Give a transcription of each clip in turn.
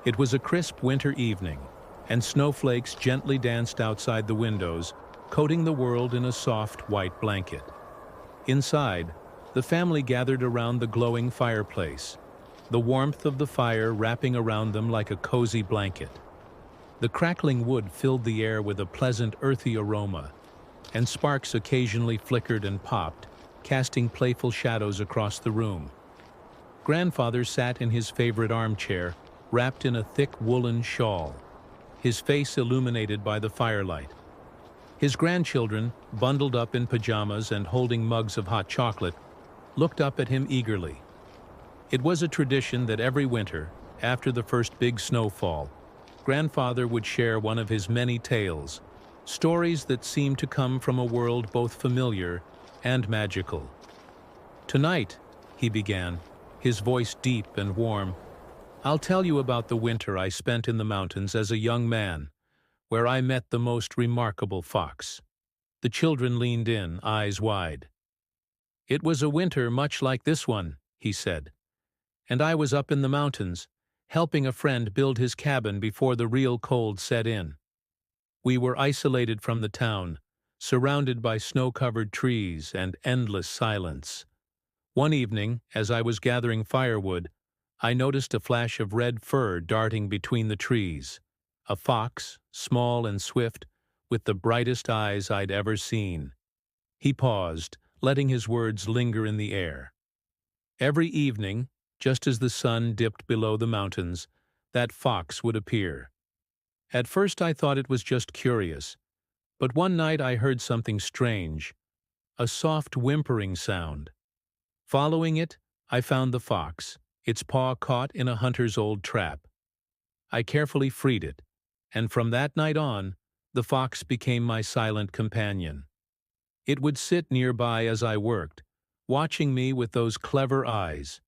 It was a crisp winter evening, and snowflakes gently danced outside the windows, coating the world in a soft white blanket. Inside, the family gathered around the glowing fireplace, the warmth of the fire wrapping around them like a cozy blanket. The crackling wood filled the air with a pleasant earthy aroma, and sparks occasionally flickered and popped, casting playful shadows across the room. Grandfather sat in his favorite armchair, wrapped in a thick woolen shawl, his face illuminated by the firelight. His grandchildren, bundled up in pajamas and holding mugs of hot chocolate, looked up at him eagerly. It was a tradition that every winter, after the first big snowfall, Grandfather would share one of his many tales, stories that seemed to come from a world both familiar and magical. "Tonight," he began, his voice deep and warm, "I'll tell you about the winter I spent in the mountains as a young man, where I met the most remarkable fox." The children leaned in, eyes wide. "It was a winter much like this one," he said, "and I was up in the mountains, helping a friend build his cabin before the real cold set in. We were isolated from the town, surrounded by snow-covered trees and endless silence. One evening, as I was gathering firewood, I noticed a flash of red fur darting between the trees. A fox, small and swift, with the brightest eyes I'd ever seen." He paused, letting his words linger in the air. Every evening, just as the sun dipped below the mountains, that fox would appear. At first I thought it was just curious, but one night I heard something strange, a soft whimpering sound. Following it, I found the fox, its paw caught in a hunter's old trap. I carefully freed it, and from that night on, the fox became my silent companion. It would sit nearby as I worked, watching me with those clever eyes.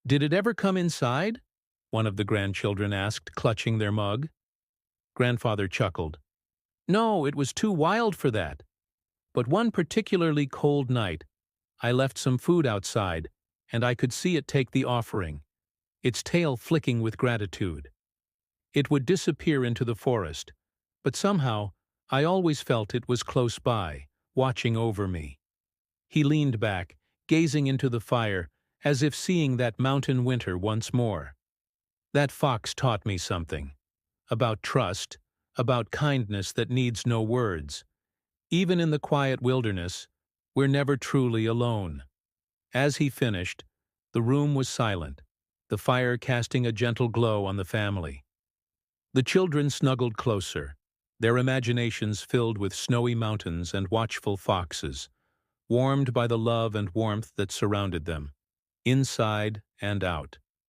"Did it ever come inside?" one of the grandchildren asked, clutching their mug. Grandfather chuckled. "No, it was too wild for that. But one particularly cold night, I left some food outside, and I could see it take the offering, its tail flicking with gratitude. It would disappear into the forest, but somehow I always felt it was close by, watching over me." He leaned back, gazing into the fire, as if seeing that mountain winter once more. "That fox taught me something. About trust, about kindness that needs no words. Even in the quiet wilderness, we're never truly alone." As he finished, the room was silent, the fire casting a gentle glow on the family. The children snuggled closer, their imaginations filled with snowy mountains and watchful foxes, warmed by the love and warmth that surrounded them, inside and out.